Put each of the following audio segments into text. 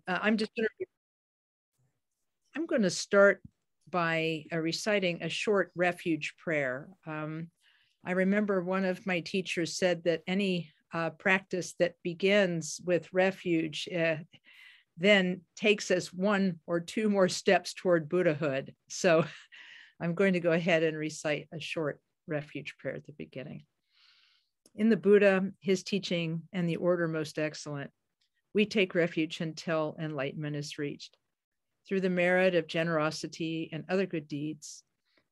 I'm going to start by reciting a short refuge prayer. I remember one of my teachers said that any practice that begins with refuge then takes us one or two more steps toward Buddhahood. So I'm going to go ahead and recite a short refuge prayer at the beginning. In the Buddha, his teaching, and the order most excellent, we take refuge until enlightenment is reached. Through the merit of generosity and other good deeds,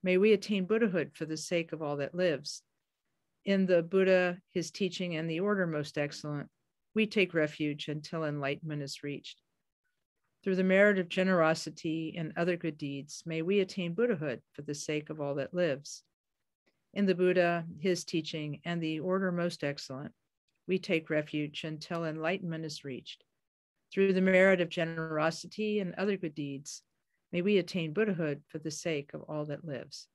may we attain Buddhahood for the sake of all that lives. In the Buddha, his teaching, and the order most excellent, we take refuge until enlightenment is reached. Through the merit of generosity and other good deeds, may we attain Buddhahood for the sake of all that lives. In the Buddha, his teaching, and the order most excellent, we take refuge until enlightenment is reached. Through the merit of generosity and other good deeds, may we attain Buddhahood for the sake of all that lives.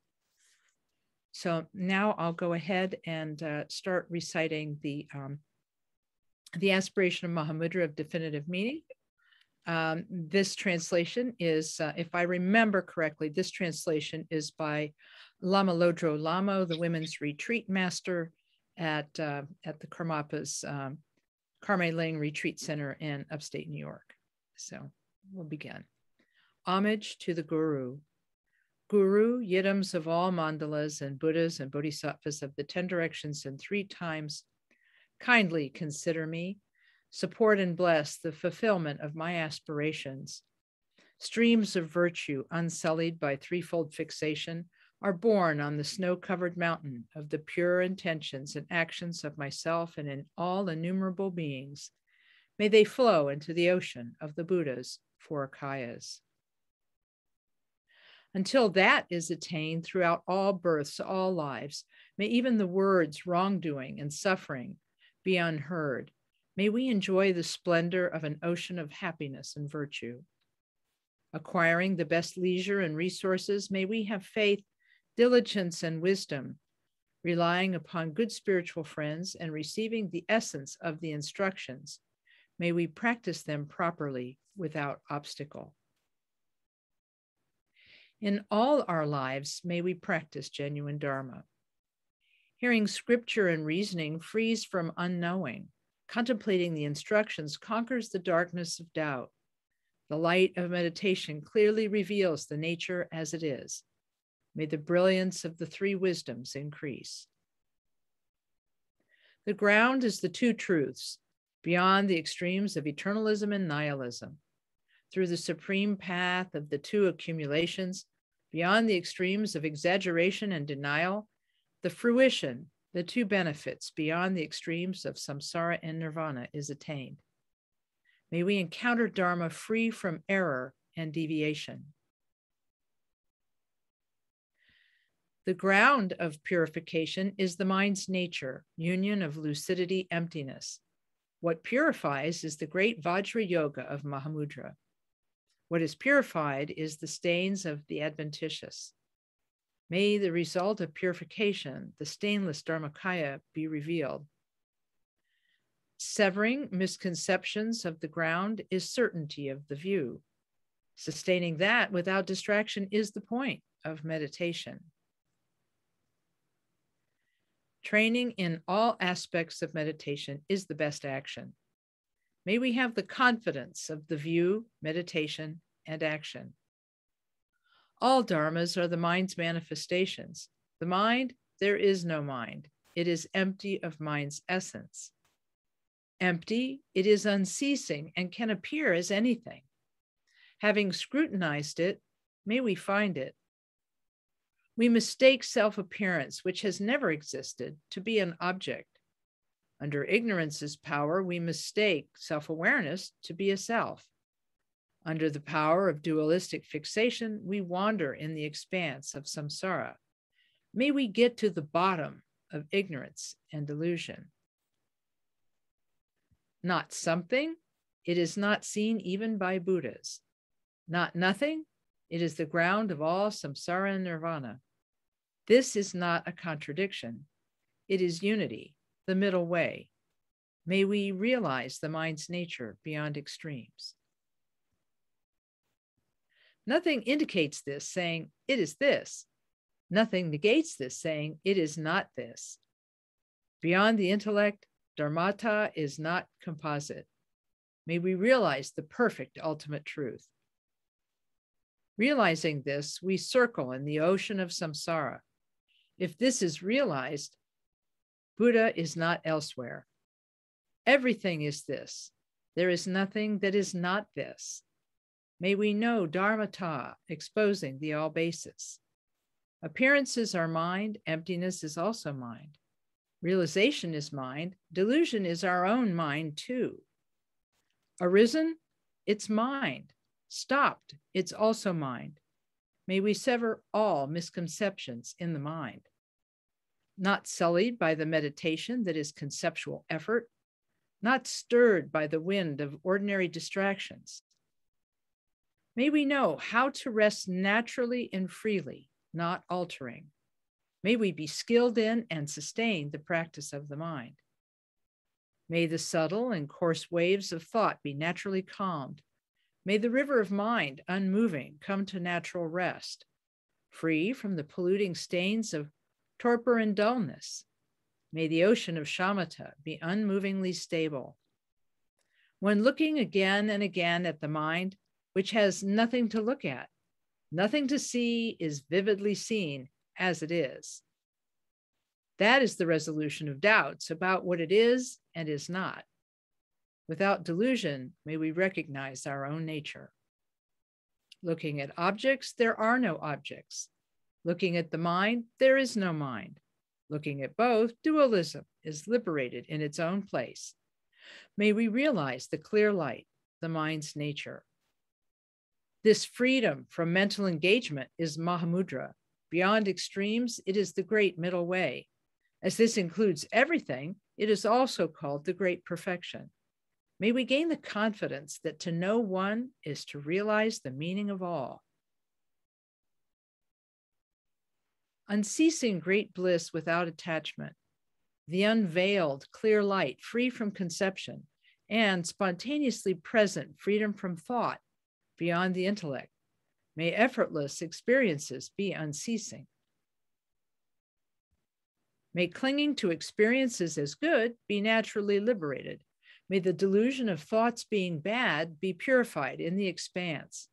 So now I'll go ahead and start reciting the Aspiration of Mahamudra of Definitive Meaning. This translation is, if I remember correctly, this translation is by Lama Lama, the Women's Retreat Master at the Karmapa's Karme Ling Retreat Center in upstate New York. So we'll begin. Homage to the Guru. Guru, yidams of all mandalas and Buddhas and Bodhisattvas of the 10 directions and 3 times, kindly consider me, support and bless the fulfillment of my aspirations. Streams of virtue, unsullied by threefold fixation, are born on the snow-covered mountain of the pure intentions and actions of myself and in all innumerable beings. May they flow into the ocean of the Buddha's 4 kayas. Until that is attained throughout all births, all lives, may even the words wrongdoing and suffering be unheard. May we enjoy the splendor of an ocean of happiness and virtue. Acquiring the best leisure and resources, may we have faith, diligence, and wisdom, relying upon good spiritual friends and receiving the essence of the instructions. May we practice them properly without obstacle. In all our lives, may we practice genuine Dharma. Hearing scripture and reasoning frees from unknowing. Contemplating the instructions conquers the darkness of doubt. The light of meditation clearly reveals the nature as it is. May the brilliance of the 3 wisdoms increase. The ground is the 2 truths, beyond the extremes of eternalism and nihilism. Through the supreme path of the 2 accumulations, beyond the extremes of exaggeration and denial, the fruition, the 2 benefits beyond the extremes of samsara and nirvana is attained. May we encounter Dharma free from error and deviation. The ground of purification is the mind's nature, union of lucidity, emptiness. What purifies is the great Vajra Yoga of Mahamudra. What is purified is the stains of the adventitious. May the result of purification, the stainless Dharmakaya, be revealed. Severing misconceptions of the ground is certainty of the view. Sustaining that without distraction is the point of meditation. Training in all aspects of meditation is the best action. May we have the confidence of the view, meditation, and action. All dharmas are the mind's manifestations. The mind, there is no mind. It is empty of mind's essence. Empty, it is unceasing and can appear as anything. Having scrutinized it, may we find it. We mistake self-appearance, which has never existed, to be an object. Under ignorance's power, we mistake self-awareness to be a self. Under the power of dualistic fixation, we wander in the expanse of samsara. May we get to the bottom of ignorance and delusion. Not something, it is not seen even by Buddhas. Not nothing, it is the ground of all samsara and nirvana. This is not a contradiction. It is unity, the middle way. May we realize the mind's nature beyond extremes. Nothing indicates this, saying it is this. Nothing negates this, saying it is not this. Beyond the intellect, dharmata is not composite. May we realize the perfect ultimate truth. Realizing this, we circle in the ocean of samsara. If this is realized, Buddha is not elsewhere. Everything is this. There is nothing that is not this. May we know dharmata, exposing the all basis. Appearances are mind, emptiness is also mind. Realization is mind, delusion is our own mind too. Arisen, it's mind. Stopped, it's also mind. May we sever all misconceptions in the mind. Not sullied by the meditation that is conceptual effort, not stirred by the wind of ordinary distractions. May we know how to rest naturally and freely, not altering. May we be skilled in and sustain the practice of the mind. May the subtle and coarse waves of thought be naturally calmed. May the river of mind, unmoving, come to natural rest, free from the polluting stains of torpor and dullness. May the ocean of shamatha be unmovingly stable. When looking again and again at the mind, which has nothing to look at, nothing to see is vividly seen as it is. That is the resolution of doubts about what it is and is not. Without delusion, may we recognize our own nature. Looking at objects, there are no objects. Looking at the mind, there is no mind. Looking at both, dualism is liberated in its own place. May we realize the clear light, the mind's nature. This freedom from mental engagement is Mahamudra. Beyond extremes, it is the great middle way. As this includes everything, it is also called the great perfection. May we gain the confidence that to know one is to realize the meaning of all. Unceasing great bliss without attachment, the unveiled clear light free from conception, and spontaneously present freedom from thought beyond the intellect. May effortless experiences be unceasing. May clinging to experiences as good be naturally liberated. May the delusion of thoughts being bad be purified in the expanse.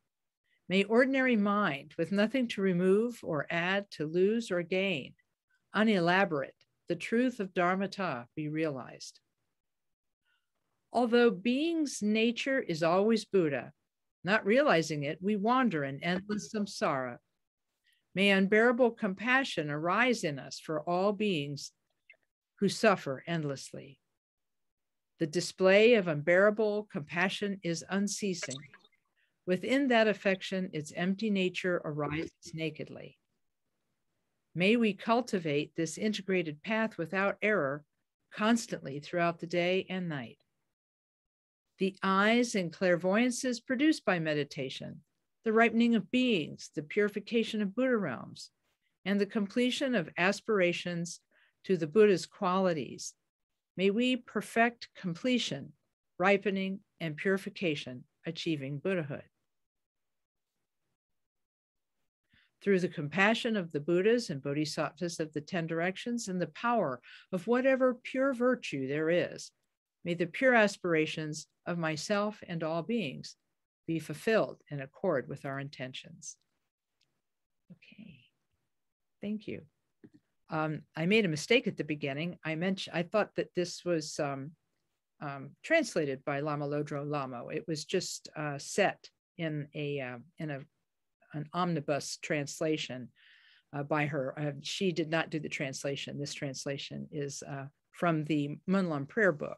May ordinary mind, with nothing to remove or add, to lose or gain, unelaborate, the truth of dharmata be realized. Although being's nature is always Buddha, not realizing it, we wander in endless samsara. May unbearable compassion arise in us for all beings who suffer endlessly. The display of unbearable compassion is unceasing. Within that affection, its empty nature arises nakedly. May we cultivate this integrated path without error constantly throughout the day and night. The eyes and clairvoyances produced by meditation, the ripening of beings, the purification of Buddha realms, and the completion of aspirations to the Buddha's qualities. May we perfect completion, ripening, and purification, achieving Buddhahood. Through the compassion of the Buddhas and Bodhisattvas of the 10 directions and the power of whatever pure virtue there is, may the pure aspirations of myself and all beings be fulfilled in accord with our intentions. Okay, thank you. I made a mistake at the beginning. I thought that this was translated by Lama Lodro Lama. It was just set in an omnibus translation by her. She did not do the translation. This translation is from the Munlam Prayer Book,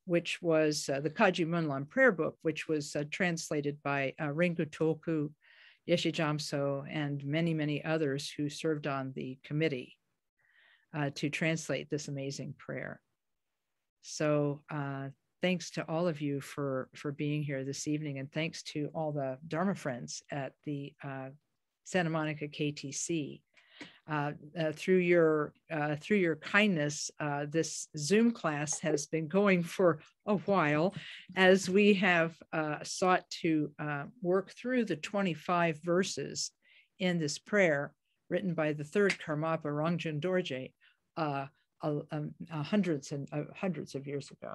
which was the Kaji Munlam Prayer Book, which was translated by Ringu Tulku, Yeshe Jamso, and many, many others who served on the committee to translate this amazing prayer. So thanks to all of you for being here this evening, and thanks to all the Dharma friends at the Santa Monica KTC. through your kindness, this Zoom class has been going for a while, as we have sought to work through the 25 verses in this prayer written by the third Karmapa Rangjung Dorje hundreds of years ago.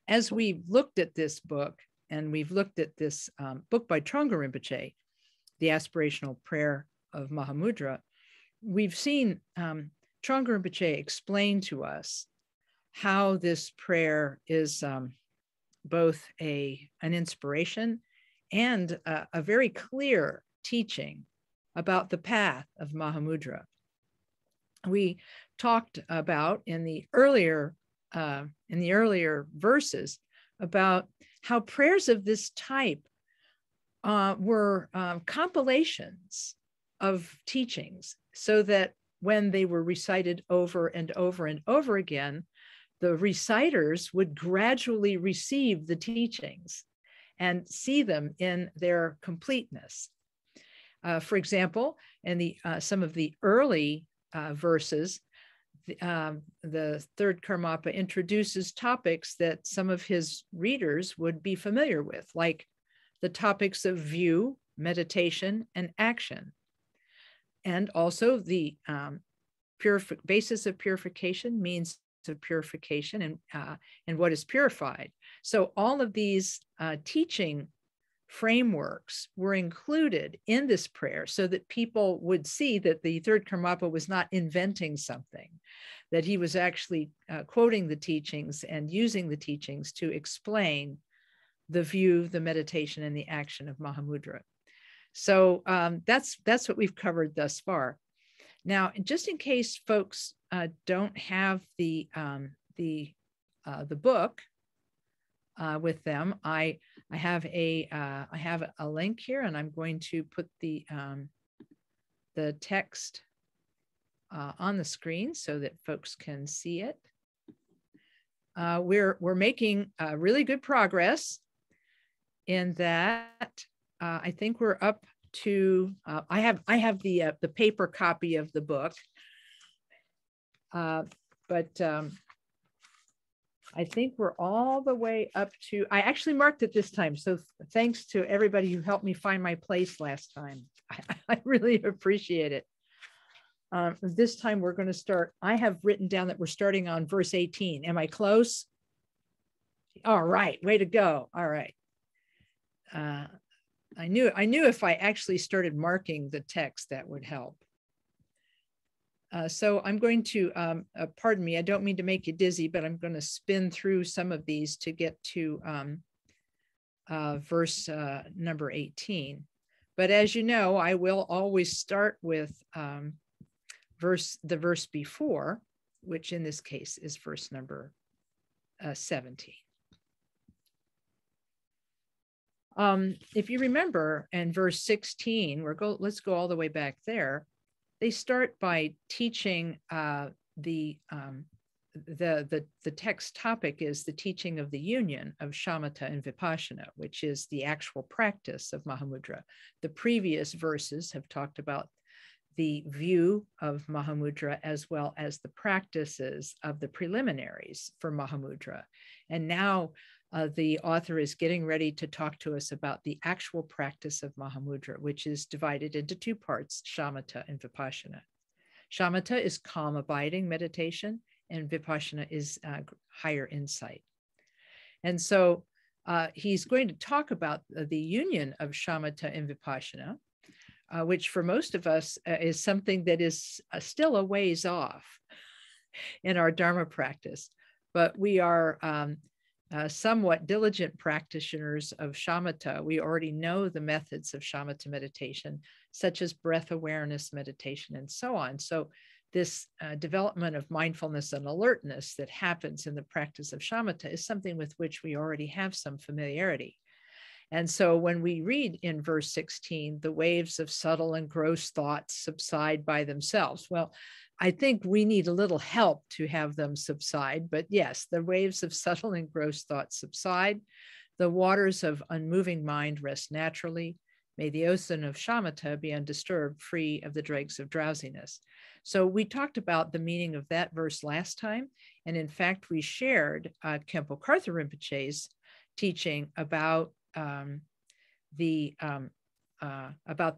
As we've looked at this book, and we've looked at this book by Trungpa Rinpoche, The Aspirational Prayer of Mahamudra, we've seen Trungpa Rinpoche explain to us how this prayer is both an inspiration and a very clear teaching about the path of Mahamudra. We talked about in the earlier verses about how prayers of this type were compilations of teachings, so that when they were recited over and over and over again, the reciters would gradually receive the teachings and see them in their completeness. For example, in some of the early verses, the third Karmapa introduces topics that some of his readers would be familiar with, like the topics of view, meditation, and action, and also the basis of purification, means of purification, and what is purified. So all of these teaching frameworks were included in this prayer so that people would see that the third Karmapa was not inventing something, that he was actually quoting the teachings and using the teachings to explain the view, the meditation, and the action of Mahamudra. So that's what we've covered thus far. Now, just in case folks don't have the book with them, I have a link here, and I'm going to put the text on the screen so that folks can see it. We're making really good progress in that. I think we're up to. I have the paper copy of the book, but I think we're all the way up to. I actually marked it this time, so thanks to everybody who helped me find my place last time. I really appreciate it. This time we're going to start. I have written down that we're starting on verse 18. Am I close? All right, way to go. All right. I knew if I actually started marking the text, that would help. So I'm going to, pardon me, I don't mean to make you dizzy, but I'm going to spin through some of these to get to verse number 18. But as you know, I will always start with the verse before, which in this case is verse number 17. If you remember in verse 16, let's go all the way back there. They start by teaching the text topic is the teaching of the union of Shamatha and Vipassana, which is the actual practice of Mahamudra. The previous verses have talked about the view of Mahamudra as well as the practices of the preliminaries for Mahamudra. And now the author is getting ready to talk to us about the actual practice of Mahamudra, which is divided into two parts, Shamatha and Vipassana. Shamatha is calm abiding meditation, and Vipassana is higher insight. And so he's going to talk about the union of Shamatha and Vipassana, which for most of us is something that is still a ways off in our Dharma practice. But we are somewhat diligent practitioners of Shamatha. We already know the methods of Shamatha meditation, such as breath awareness meditation and so on. So this development of mindfulness and alertness that happens in the practice of Shamatha is something with which we already have some familiarity. And so when we read in verse 16, the waves of subtle and gross thoughts subside by themselves. Well, I think we need a little help to have them subside, but yes, the waves of subtle and gross thoughts subside. The waters of unmoving mind rest naturally. May the ocean of Shamatha be undisturbed, free of the dregs of drowsiness. So we talked about the meaning of that verse last time. And in fact, we shared Khenpo Karthar Rinpoche's teaching about the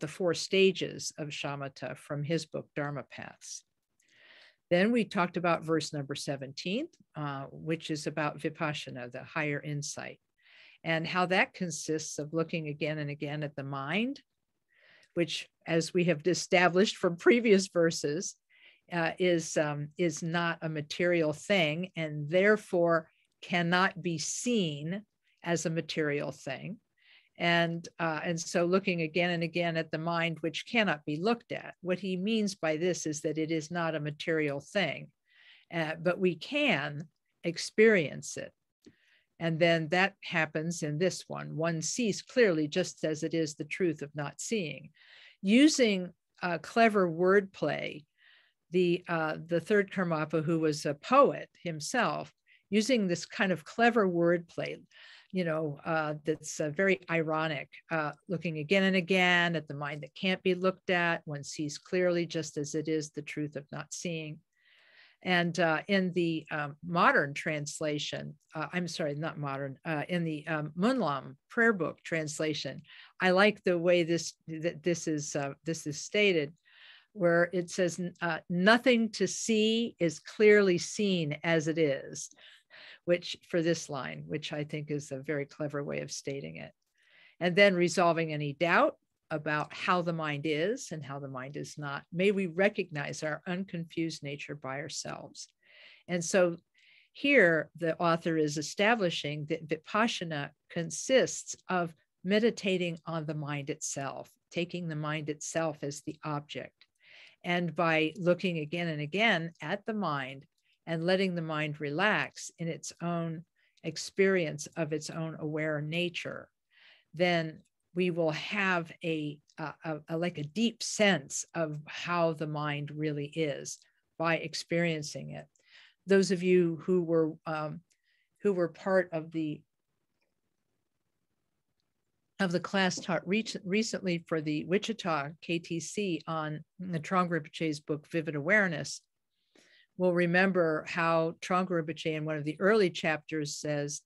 4 stages of Shamatha from his book, Dharma Paths. Then we talked about verse number 17, which is about Vipassana, the higher insight, and how that consists of looking again and again at the mind, which, as we have established from previous verses, is not a material thing and therefore cannot be seen as a material thing. And so looking again and again at the mind, which cannot be looked at. What he means by this is that it is not a material thing, but we can experience it. And then that happens in this one. One sees clearly just as it is the truth of not seeing. Using clever wordplay, the third Karmapa, who was a poet himself, using this kind of clever wordplay, that's very ironic, looking again and again at the mind that can't be looked at. One sees clearly just as it is the truth of not seeing. And in the modern translation, I'm sorry, not modern, in the Munlam prayer book translation, I like the way this is stated, where it says, nothing to see is clearly seen as it is, which for this line, which I think is a very clever way of stating it. And then resolving any doubt about how the mind is and how the mind is not. May we recognize our unconfused nature by ourselves. And so here the author is establishing that Vipassana consists of meditating on the mind itself, taking the mind itself as the object. And by looking again and again at the mind and letting the mind relax in its own experience of its own aware nature, then we will have like a deep sense of how the mind really is by experiencing it. Those of you who were part of the class taught recently for the Wichita KTC on the Trungpa Rinpoche's book, Vivid Awareness, will remember how Trungpa Rinpoche in one of the early chapters says,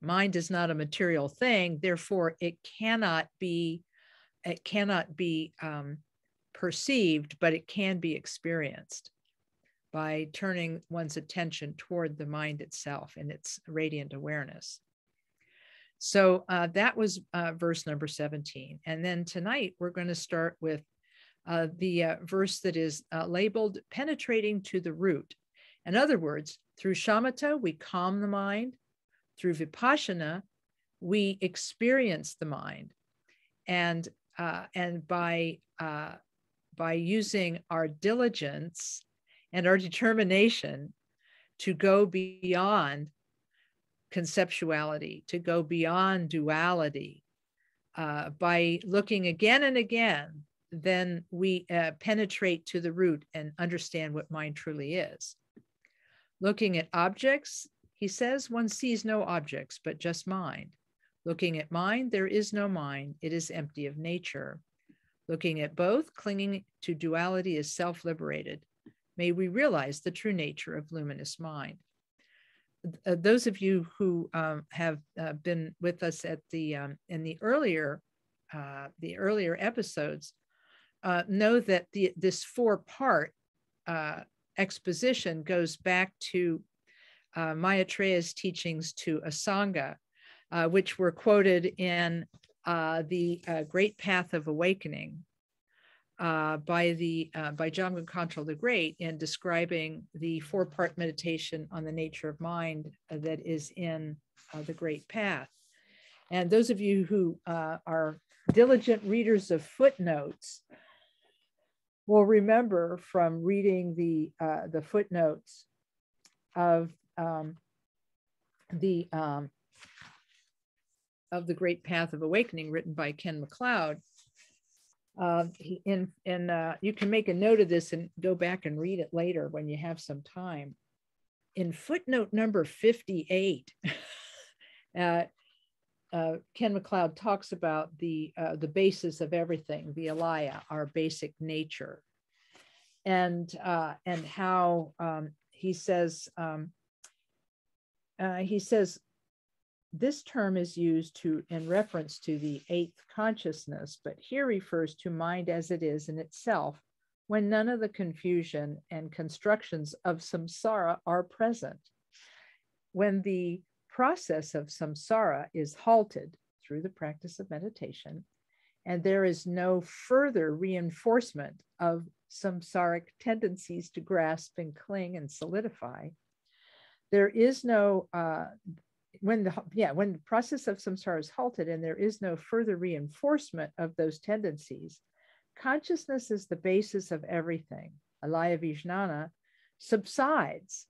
mind is not a material thing, therefore it cannot be perceived, but it can be experienced by turning one's attention toward the mind itself and its radiant awareness. So that was verse number 17. And then tonight we're going to start with the verse that is labeled penetrating to the root. In other words, through Shamatha, we calm the mind. Through Vipassana, we experience the mind, and by using our diligence and our determination to go beyond conceptuality, to go beyond duality, by looking again and again, then we penetrate to the root and understand what mind truly is. Looking at objects, he says, one sees no objects, but just mind. Looking at mind, there is no mind. It is empty of nature. Looking at both, clinging to duality is self-liberated. May we realize the true nature of luminous mind. Those of you who have been with us at in the earlier episodes know that this 4-part exposition goes back to Maitreya's teachings to Asanga, which were quoted in the Great Path of Awakening by Jamgon Khantrul the Great, in describing the 4-part meditation on the nature of mind that is in the Great Path. And those of you who are diligent readers of footnotes will remember from reading the footnotes of the Great Path of Awakening, written by Ken MacLeod. You can make a note of this and go back and read it later when you have some time. In footnote number 58, Ken MacLeod talks about the basis of everything, the alaya, our basic nature, and how he says this term is used in reference to the eighth consciousness, but here refers to mind as it is in itself, when none of the confusion and constructions of samsara are present. When the process of samsara is halted through the practice of meditation, and there is no further reinforcement of samsaric tendencies to grasp and cling and solidify, there is no, when the process of samsara is halted and there is no further reinforcement of those tendencies, consciousness is the basis of everything, alaya vijnana, subsides,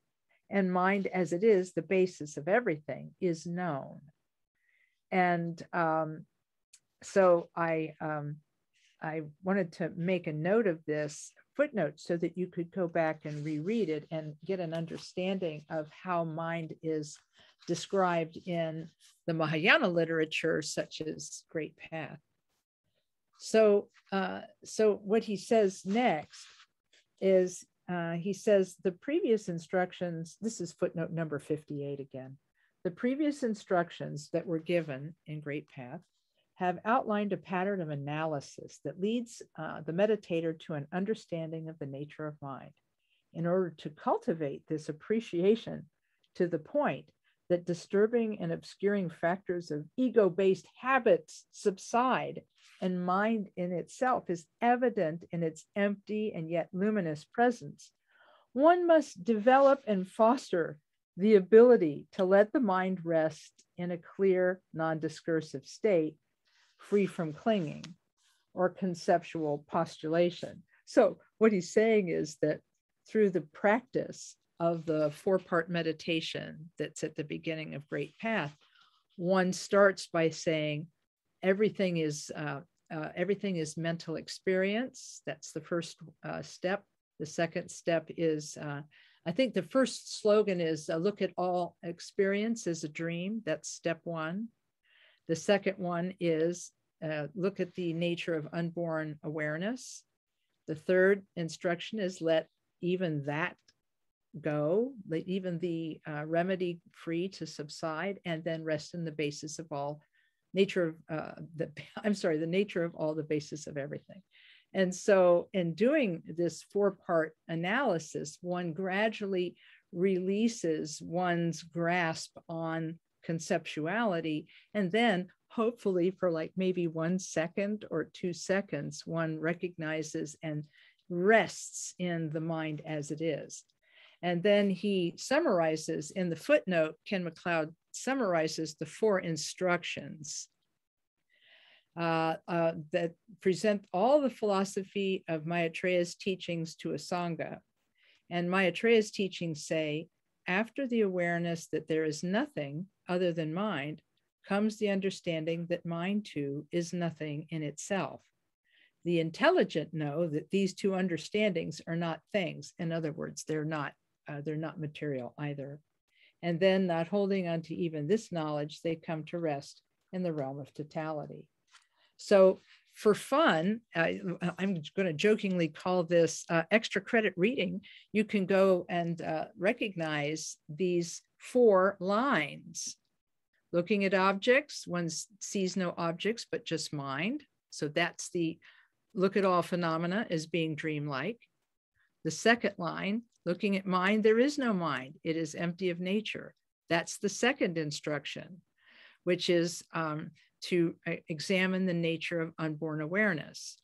and mind as it is, the basis of everything, is known. And so I wanted to make a note of this footnote so that you could go back and reread it and get an understanding of how mind is described in the Mahayana literature, such as Great Path. So what he says next is, he says the previous instructions, this is footnote number 58 again, the previous instructions that were given in Great Path have outlined a pattern of analysis that leads the meditator to an understanding of the nature of mind. In order to cultivate this appreciation to the point that disturbing and obscuring factors of ego-based habits subside and mind in itself is evident in its empty and yet luminous presence, one must develop and foster the ability to let the mind rest in a clear, non-discursive state, free from clinging or conceptual postulation. So what he's saying is that through the practice of the four-part meditation that's at the beginning of Great Path, one starts by saying everything is mental experience. That's the first step. The second step is, I think the first slogan is look at all experience as a dream. That's step one. The second one is look at the nature of unborn awareness. The third instruction is let even that go, let even the remedy free to subside, and then rest in the basis of all nature of the nature of all the basis of everything. And so in doing this four-part analysis, one gradually releases one's grasp on conceptuality, and then hopefully for like maybe 1 second or 2 seconds, one recognizes and rests in the mind as it is. And then he summarizes in the footnote, Ken MacLeod summarizes the 4 instructions that present all the philosophy of Maitreya's teachings to a Sangha. And Maitreya's teachings say, after the awareness that there is nothing other than mind, comes the understanding that mind too is nothing in itself. The intelligent know that these 2 understandings are not things. In other words, they're not material either. And then, not holding on to even this knowledge, they come to rest in the realm of totality. So for fun, I'm going to jokingly call this extra credit reading. You can go and recognize these 4 lines. Looking at objects, one sees no objects, but just mind. So that's the look at all phenomena as being dreamlike. The second line, looking at mind, there is no mind. It is empty of nature. That's the second instruction, which is to examine the nature of unborn awareness.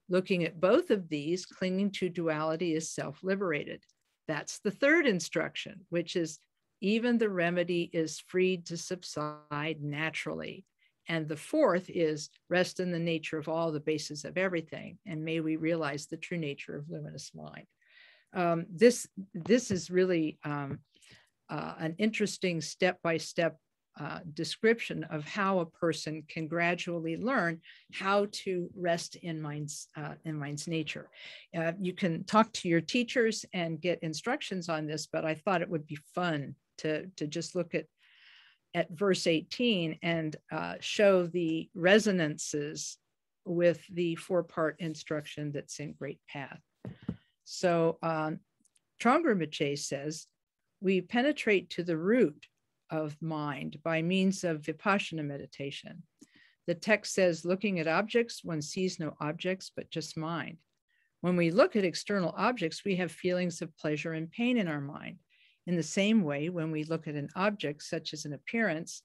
Looking at both of these, clinging to duality is self-liberated. That's the third instruction, which is even the remedy is freed to subside naturally. And the fourth is rest in the nature of all the bases of everything, and may we realize the true nature of luminous mind. This is really an interesting step-by-step description of how a person can gradually learn how to rest in mind's nature. You can talk to your teachers and get instructions on this, but I thought it would be fun to just look at at verse 18 and show the resonances with the four-part instruction that's in Great Path. So Trungpa Rinpoche says, we penetrate to the root of mind by means of Vipassana meditation. The text says, looking at objects, one sees no objects, but just mind. When we look at external objects, we have feelings of pleasure and pain in our mind. In the same way, when we look at an object, such as an appearance,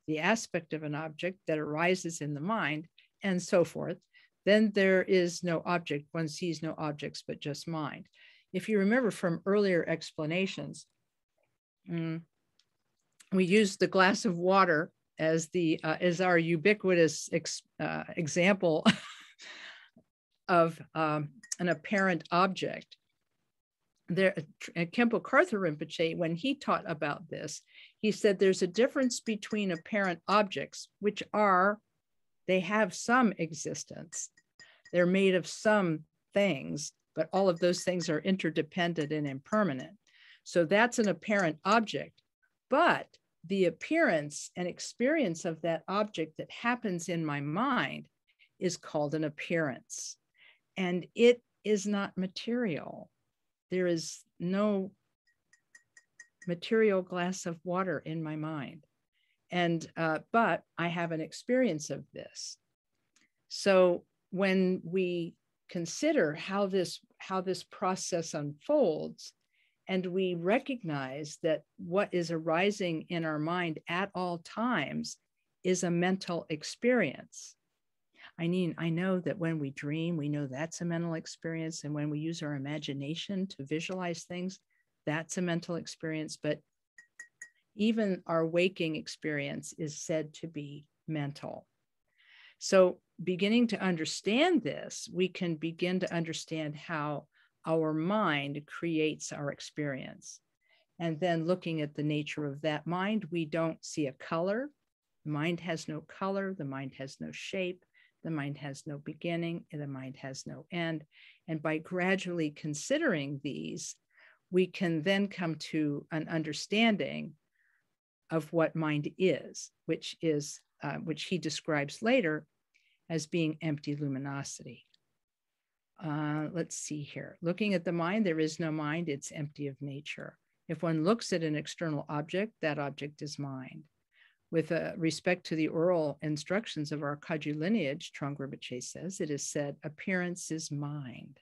the aspect of an object that arises in the mind, and so forth, then there is no object. One sees no objects, but just mind. If you remember from earlier explanations, we used the glass of water as our ubiquitous example of an apparent object. There, Khenpo Karthar Rinpoche, when he taught about this, he said there's a difference between apparent objects, which are, they have some existence. They're made of some things, but all of those things are interdependent and impermanent. So that's an apparent object. But the appearance and experience of that object that happens in my mind is called an appearance. And it is not material. There is no material glass of water in my mind. And, but I have an experience of this. So when we consider how this process unfolds, and we recognize that what is arising in our mind at all times is a mental experience. I mean, I know that when we dream, we know that's a mental experience. And when we use our imagination to visualize things, that's a mental experience. But even our waking experience is said to be mental. So beginning to understand this, we can begin to understand how our mind creates our experience. And then looking at the nature of that mind, we don't see a color. The mind has no color. The mind has no shape. The mind has no beginning, and the mind has no end. And by gradually considering these, we can then come to an understanding of what mind is, which he describes later as being empty luminosity. Let's see here. Looking at the mind, there is no mind. It's empty of nature. If one looks at an external object, that object is mind. With respect to the oral instructions of our Kagyu lineage, Trungpa Rinpoche says, it is said, appearance is mind.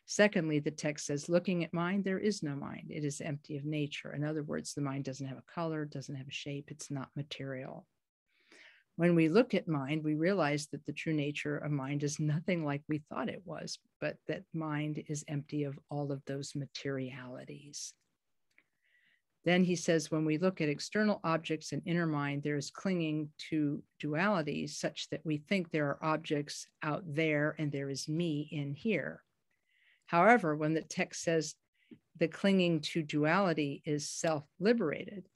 Secondly, the text says, looking at mind, there is no mind. It is empty of nature. In other words, the mind doesn't have a color, doesn't have a shape. It's not material. When we look at mind, we realize that the true nature of mind is nothing like we thought it was, but that mind is empty of all of those materialities. Then he says, when we look at external objects in inner mind, there is clinging to dualities such that we think there are objects out there and there is me in here. However, when the text says the clinging to duality is self-liberated,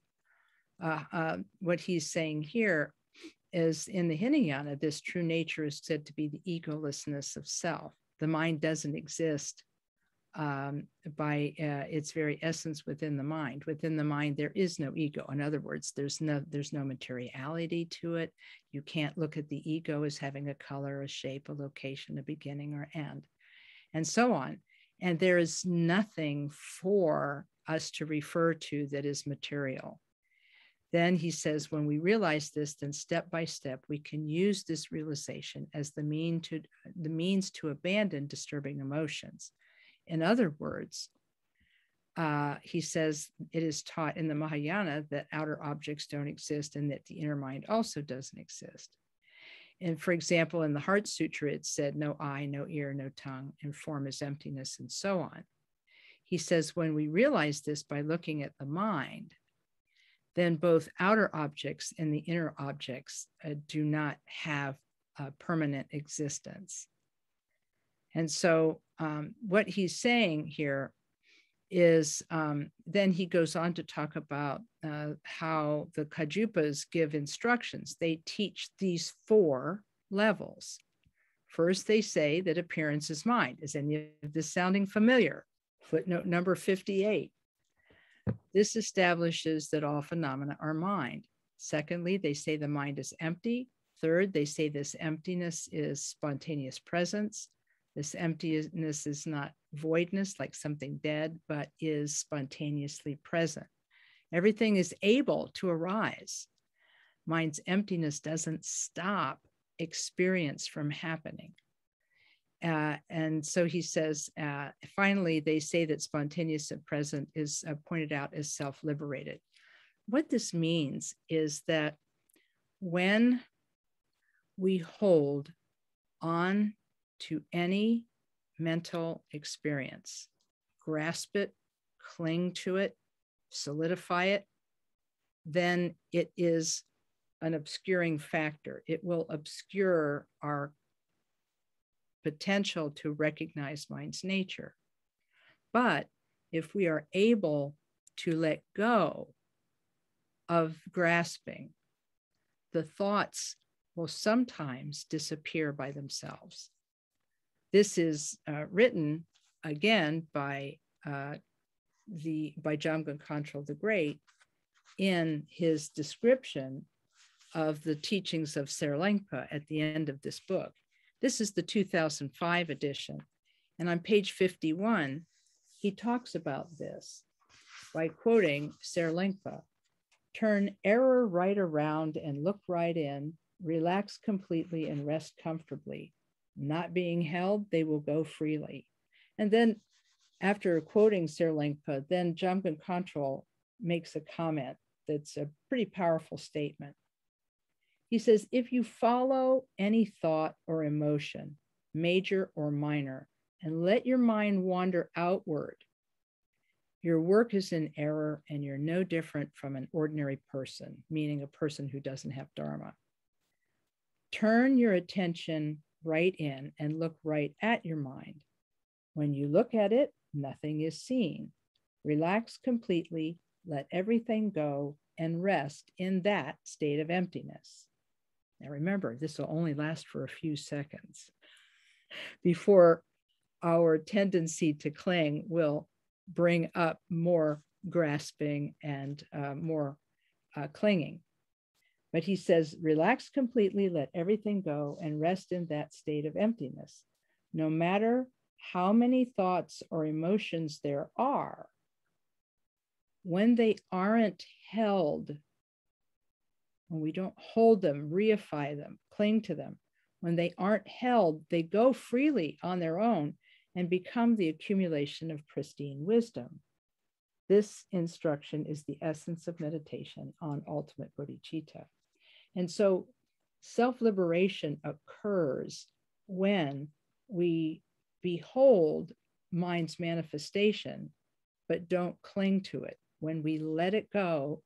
what he's saying here is in the Hinayana, this true nature is said to be the egolessness of self. The mind doesn't exist by its very essence within the mind. Within the mind, there is no ego. In other words, there's no materiality to it. You can't look at the ego as having a color, a shape, a location, a beginning or end, and so on. And there is nothing for us to refer to that is material. Then he says, when we realize this, then step by step, we can use this realization as the means to abandon disturbing emotions. In other words, he says it is taught in the Mahayana that outer objects don't exist and that the inner mind also doesn't exist. And for example, in the Heart Sutra, it said no eye, no ear, no tongue, and form is emptiness, and so on. He says when we realize this by looking at the mind, then both outer objects and the inner objects do not have a permanent existence. And so what he's saying here is, then he goes on to talk about how the Kajupas give instructions. They teach these 4 levels. First, they say that appearance is mind. Is any of this sounding familiar? Footnote number 58. This establishes that all phenomena are mind. Secondly, they say the mind is empty. Third, they say this emptiness is spontaneous presence. This emptiness is not voidness, like something dead, but is spontaneously present. Everything is able to arise. Mind's emptiness doesn't stop experience from happening. And so he says, finally, they say that spontaneous and present is pointed out as self-liberated. What this means is that when we hold on to any mental experience, grasp it, cling to it, solidify it, then it is an obscuring factor. It will obscure our potential to recognize mind's nature. But if we are able to let go of grasping, the thoughts will sometimes disappear by themselves. This is written again by Jamgon Khantrul the Great in his description of the teachings of Serlingpa at the end of this book. This is the 2005 edition. And on page 51, he talks about this by quoting Serlingpa: "Turn error right around and look right in, relax completely and rest comfortably. Not being held, they will go freely." And then after quoting Serlingpa, then Jamgon Khantrul makes a comment that's a pretty powerful statement. He says, if you follow any thought or emotion, major or minor, and let your mind wander outward, your work is in error and you're no different from an ordinary person, meaning a person who doesn't have Dharma. Turn your attention right in and look right at your mind. When you look at it, nothing is seen. Relax completely, let everything go, and rest in that state of emptiness. Now remember, this will only last for a few seconds before our tendency to cling will bring up more grasping and more clinging. But he says, relax completely, let everything go, and rest in that state of emptiness. No matter how many thoughts or emotions there are, when they aren't held, when we don't hold them, reify them, cling to them, when they aren't held, they go freely on their own and become the accumulation of pristine wisdom. This instruction is the essence of meditation on ultimate bodhicitta. And so self-liberation occurs when we behold mind's manifestation, but don't cling to it. When we let it go,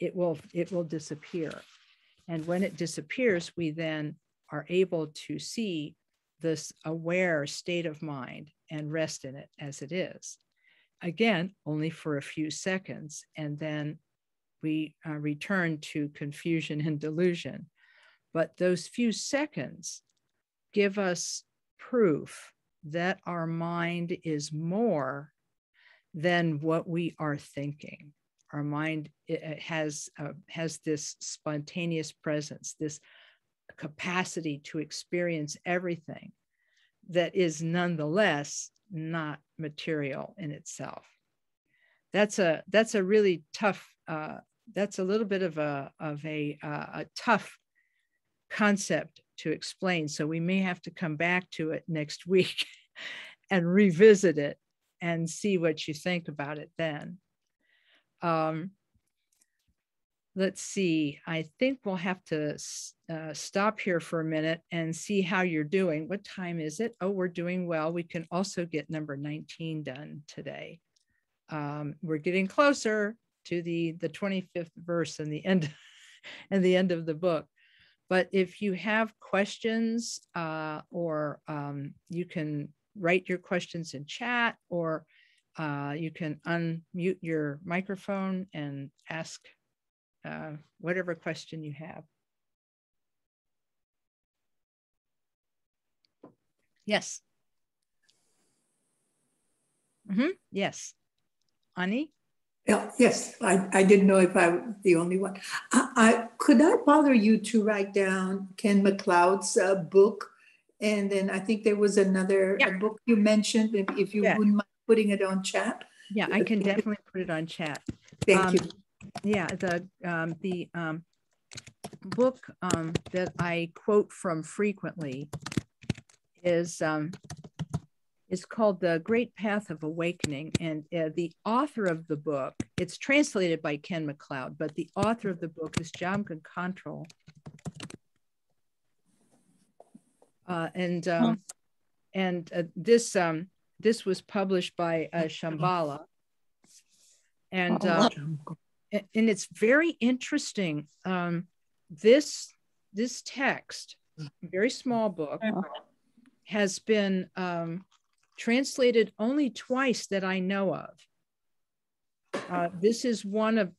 it will disappear. And when it disappears, we then are able to see this aware state of mind and rest in it as it is. Again, only for a few seconds, and then we return to confusion and delusion. But those few seconds give us proof that our mind is more than what we are thinking. Our mind has this spontaneous presence, this capacity to experience everything that is nonetheless not material in itself. That's a really tough. That's a little bit of a tough concept to explain. So we may have to come back to it next week and revisit it and see what you think about it then. Let's see, I think we'll have to stop here for a minute and see how you're doing. What time is it? Oh, we're doing well. We can also get number 19 done today. We're getting closer to the 25th verse and the end and the end of the book. But if you have questions or you can write your questions in chat, or you can unmute your microphone and ask whatever question you have. Yes. Yes. Ani? Yeah, yes, I didn't know if I was the only one. Could I bother you to write down Ken MacLeod's book? And then I think there was another Yeah. book you mentioned, if you Yeah. wouldn't mind putting it on chat. Yeah, I can definitely put it on chat. Thank you. Yeah, the book that I quote from frequently is called The Great Path of Awakening. And the author of the book, it's translated by Ken MacLeod, but the author of the book is Jamgon Khantrul. This was published by Shambhala. And it's very interesting. This text, very small book, has been translated only twice that I know of. This is one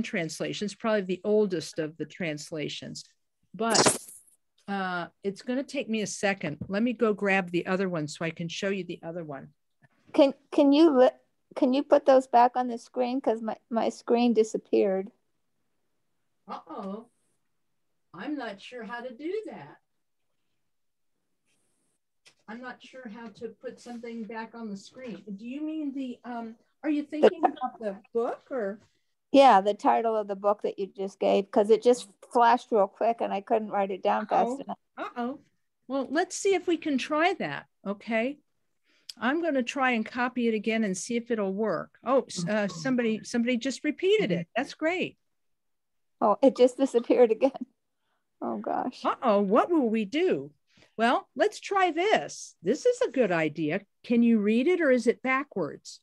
translation. It's probably the oldest of the translations, but it's going to take me a second. Let me go grab the other one so I can show you the other one. Can you put those back on the screen, because my screen disappeared? Uh-oh. I'm not sure how to do that. I'm not sure how to put something back on the screen. Do you mean the, are you thinking about the book or? Yeah, the title of the book that you just gave, because it just flashed real quick and I couldn't write it down fast enough. Uh-oh. Well, let's see if we can try that, okay? I'm going to try and copy it again and see if it'll work. Oh, somebody just repeated it. That's great. Oh, it just disappeared again. Oh, gosh. Uh-oh, what will we do? Well, let's try this. This is a good idea. Can you read it or is it backwards?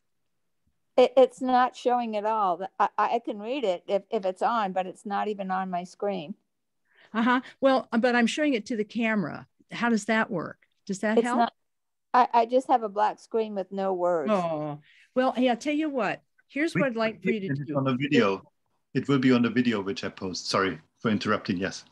It's not showing at all. I can read it if it's on, but it's not even on my screen. Uh-huh. Well, but I'm showing it to the camera. How does that work? Does that help? Not, I just have a black screen with no words. Oh, well, hey, I'll tell you what. Here's what I'd like for you to do. On the video. It will be on the video, which I post. Sorry for interrupting. Yes.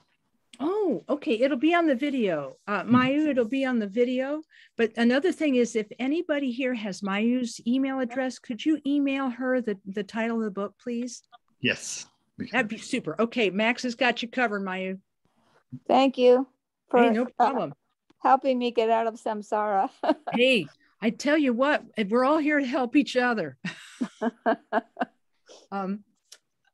Oh, okay. It'll be on the video. Mayu, it'll be on the video. But another thing is, if anybody here has Mayu's email address, could you email her the title of the book, please? Yes. That'd be super. Okay, Max has got you covered, Mayu. Thank you for no problem. Helping me get out of samsara. Hey, I tell you what, we're all here to help each other.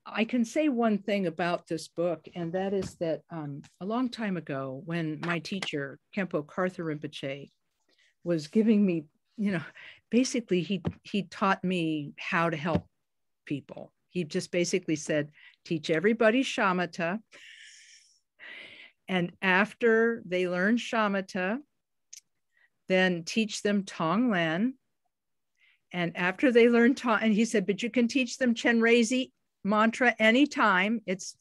I can say one thing about this book, and that is that a long time ago, when my teacher, Khenpo Karthar Rinpoche, was giving me, basically he taught me how to help people. He just basically said, teach everybody Shamatha. And after they learn Shamatha, then teach them Tonglen. And after they learn and he said, but you can teach them Chenrezi mantra anytime. It's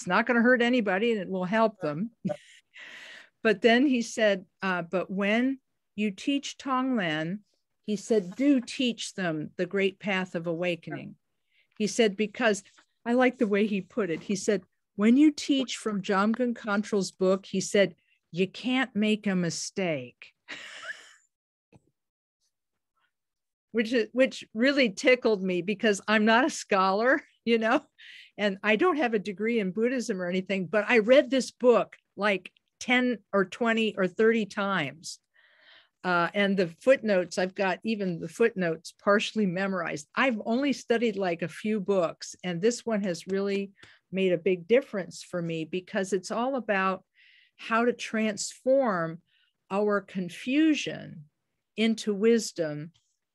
not going to hurt anybody and it will help them. But then he said, but when you teach Tonglen, he said, do teach them the great path of awakening. He said, because I like the way he put it. He said, when you teach from Jamgon Khantrul's book, he said, you can't make a mistake. Which really tickled me, because I'm not a scholar, and I don't have a degree in Buddhism or anything, but I read this book like 10 or 20 or 30 times. And the footnotes, I've got even the footnotes partially memorized. I've only studied like a few books, and this one has really made a big difference for me, because it's all about how to transform our confusion into wisdom,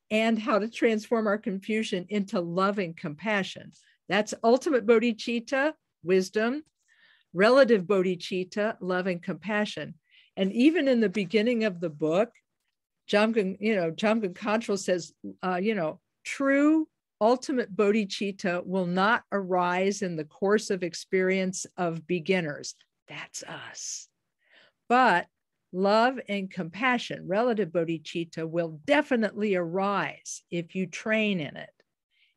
and how to transform our confusion into loving compassion. That's ultimate bodhicitta, wisdom, relative bodhicitta, love and compassion. And even in the beginning of the book, Jamgon Khantrul says, true ultimate bodhicitta will not arise in the course of experience of beginners. That's us. But love and compassion, relative bodhicitta, will definitely arise if you train in it.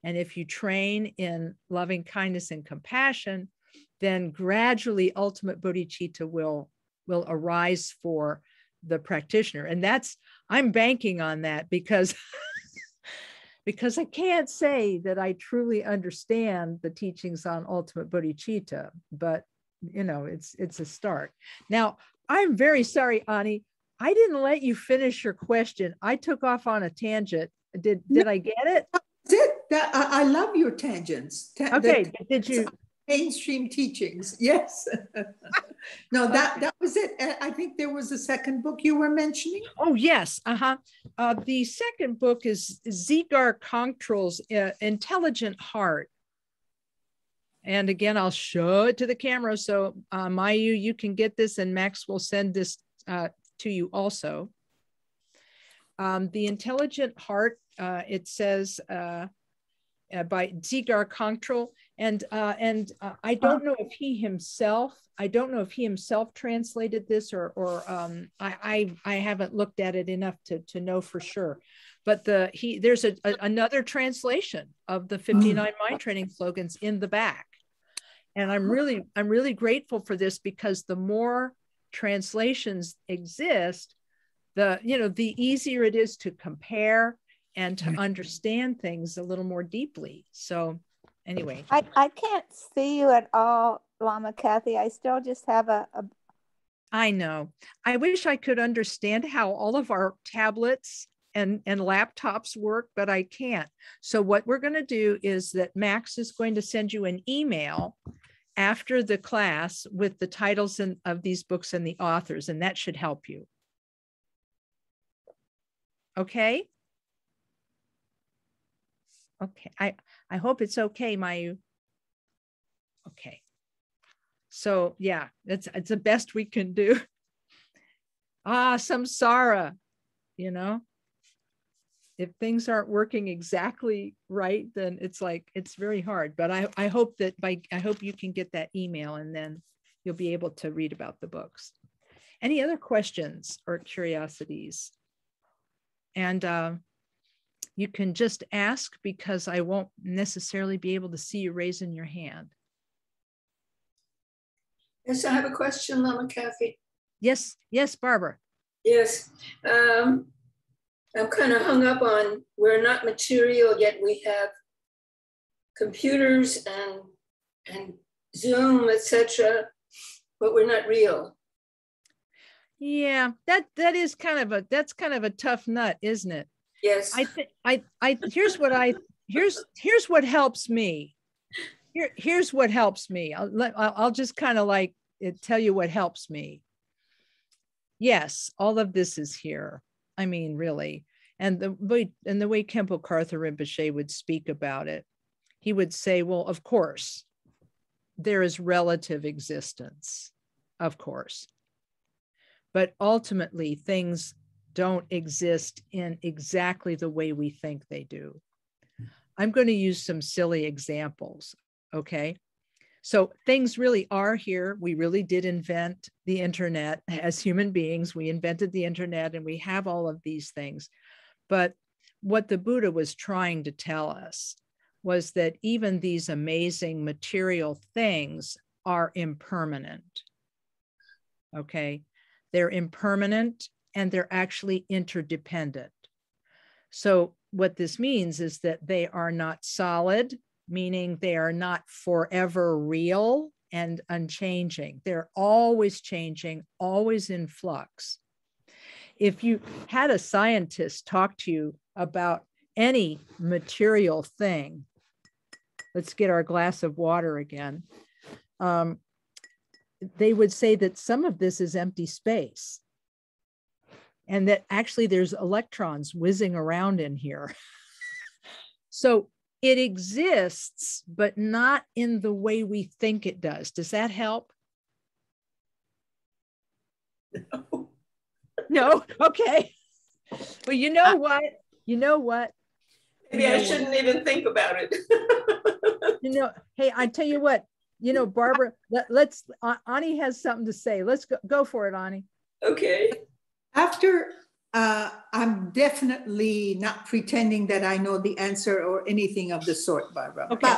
And if you train in loving kindness and compassion, then gradually ultimate bodhicitta will arise for the practitioner. And I'm banking on that, because because I can't say that I truly understand the teachings on ultimate bodhicitta, but you know, it's a start. Now, I'm very sorry, Ani. I didn't let you finish your question. I took off on a tangent. Did I get it? That's it. I love your tangents. Okay. Did you? Mainstream teachings. Yes. No, that was it. I think there was a second book you were mentioning. Oh, yes. The second book is Dzigar Kongtrul's Intelligent Heart. And again, I'll show it to the camera. So Mayu, you can get this, and Max will send this to you also. The Intelligent Heart, it says by Dzigar Kongtrul. And I don't know if he himself, translated this, or I haven't looked at it enough to know for sure. But there's another translation of the 59 mind training slogans in the back. And I'm really grateful for this, because the more translations exist, the easier it is to compare and to understand things a little more deeply. So anyway. I can't see you at all, Lama Kathy. I still just have a... I know. I wish I could understand how all of our tablets and laptops work, but I can't. So what we're going to do is that Max is going to send you an email after the class with the titles of these books and the authors, and that should help you. Okay? Okay, I hope it's okay, Mayu. Okay. So yeah, it's the best we can do. Samsara, you know. If things aren't working exactly right, then it's very hard. But I hope you can get that email, and then you'll be able to read about the books. Any other questions or curiosities? And you can just ask, because I won't necessarily be able to see you raising your hand. Yes, I have a question, Lama Kathy. Yes, Barbara. Yes. I'm kind of hung up on, we're not material, yet we have computers and Zoom, etc., but we're not real. Yeah, that is kind of a tough nut, isn't it? Yes. Here's what helps me. Here's what helps me. I'll just kind of tell you what helps me. Yes, all of this is here. I mean, really. And the way Khenpo Karthar Rinpoche would speak about it, he would say, well, of course, there is relative existence, of course. But ultimately, things don't exist in exactly the way we think they do. I'm going to use some silly examples, okay? So things really are here. We really did invent the internet as human beings. We invented the internet, and we have all of these things. But what the Buddha was trying to tell us was that even these amazing material things are impermanent, okay? They're impermanent, and they're actually interdependent. So what this means is that they are not solid, meaning they are not forever real and unchanging. They're always changing, always in flux. If you had a scientist talk to you about any material thing, let's get our glass of water again, they would say that some of this is empty space, and that actually there's electrons whizzing around in here. So it exists, but not in the way we think it does. Does that help? No. No? Okay. Well, you know what? Maybe I shouldn't even think about it. Hey, I tell you what, Barbara, let's, Ani has something to say. Let's go for it, Ani. Okay. After, I'm definitely not pretending that I know the answer or anything of the sort, Barbara. Okay.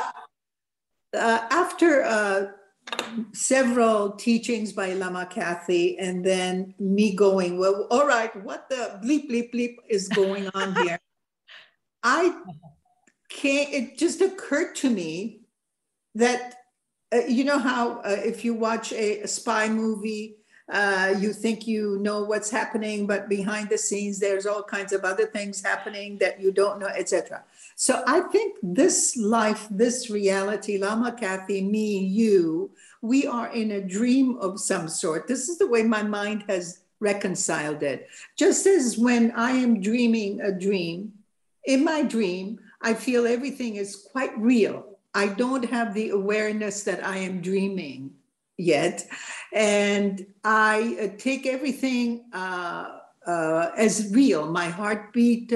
But after several teachings by Lama Kathy, and then me going, well, all right, what the bleep, bleep, bleep is going on here? I it just occurred to me that, you know how if you watch a spy movie, you think you know what's happening, but behind the scenes, there's all kinds of other things happening that you don't know, etc. So I think this life, this reality, Lama, Kathy, me, you, we are in a dream of some sort. This is the way my mind has reconciled it. Just as when I am dreaming a dream, in my dream, I feel everything is quite real. I don't have the awareness that I am dreaming yet. And I take everything as real. My heartbeat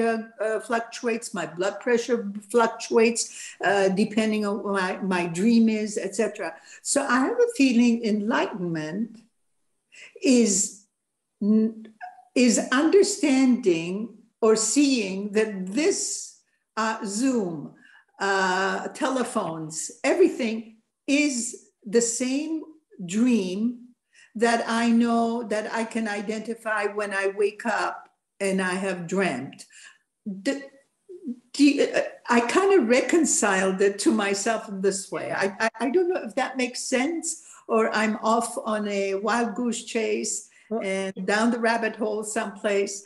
fluctuates, my blood pressure fluctuates, depending on what my dream is, etc. So I have a feeling enlightenment is understanding or seeing that this Zoom, telephones, everything is the same dream that I know that I can identify when I wake up and I have dreamt. I kind of reconciled it to myself in this way. I don't know if that makes sense, or I'm off on a wild goose chase and down the rabbit hole someplace.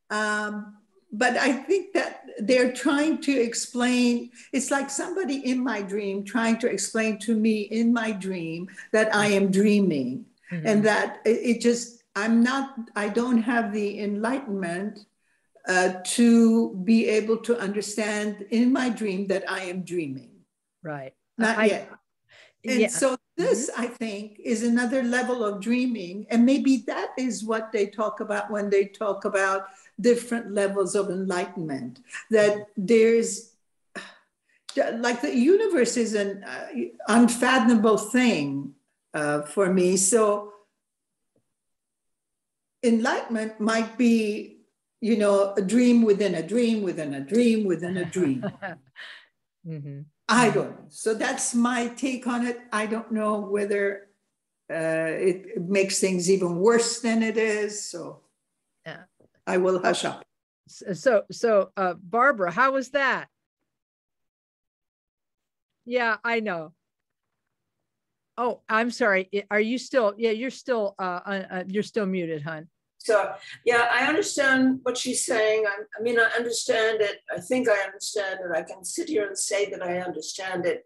But I think that they're trying to explain, it's like somebody in my dream trying to explain to me in my dream that I am dreaming. Mm-hmm. And that it just, I don't have the enlightenment to be able to understand in my dream that I am dreaming. Right. Not yet. And so this, I think, is another level of dreaming. And maybe that is what they talk about when they talk about different levels of enlightenment, that there's, like, the universe is an unfathomable thing for me. So enlightenment might be, you know, a dream within a dream within a dream within a dream. Mm-hmm. I don't know. So that's my take on it. I don't know whether it makes things even worse than it is. So yeah, I will hush up. So Barbara, how was that? Yeah, I know. Oh, I'm sorry. Are you still? Yeah, you're still muted, hon. So, yeah, I understand what she's saying. I mean, I understand it. I think I understand it. I can sit here and say that I understand it.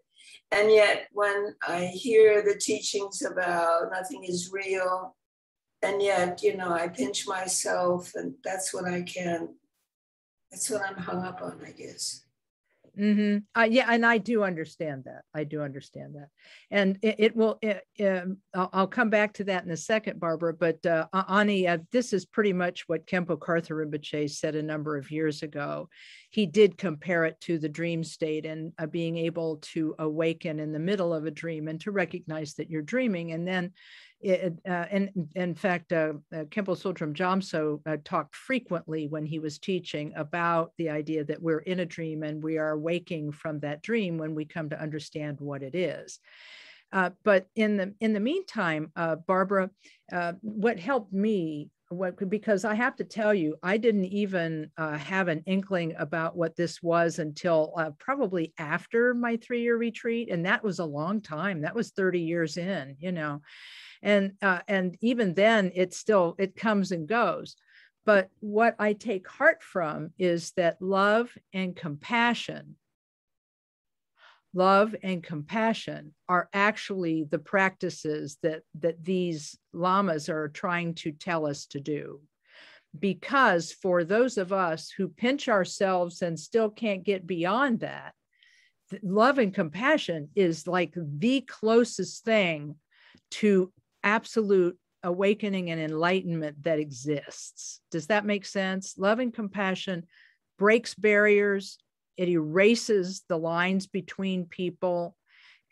And yet, when I hear the teachings about nothing is real, and yet, you know, I pinch myself, and that's what I'm hung up on, I guess. Mm-hmm. Yeah, and I do understand that. And it will, I'll come back to that in a second, Barbara, but Ani, this is pretty much what Khenpo Karthar Rinpoche said a number of years ago. He did compare it to the dream state and being able to awaken in the middle of a dream and to recognize that you're dreaming. And then and in fact, Khenpo Sodrom Jamso talked frequently when he was teaching about the idea that we're in a dream and we are waking from that dream when we come to understand what it is. But in the meantime, Barbara, what helped me, because I have to tell you, I didn't even have an inkling about what this was until probably after my 3-year retreat, and that was a long time. That was 30 years in, you know. And even then, it comes and goes. But what I take heart from is that love and compassion are actually the practices that these lamas are trying to tell us to do. Because for those of us who pinch ourselves and still can't get beyond that, love and compassion is like the closest thing to absolute awakening and enlightenment that exists. Does that make sense? Love and compassion breaks barriers, it erases the lines between people,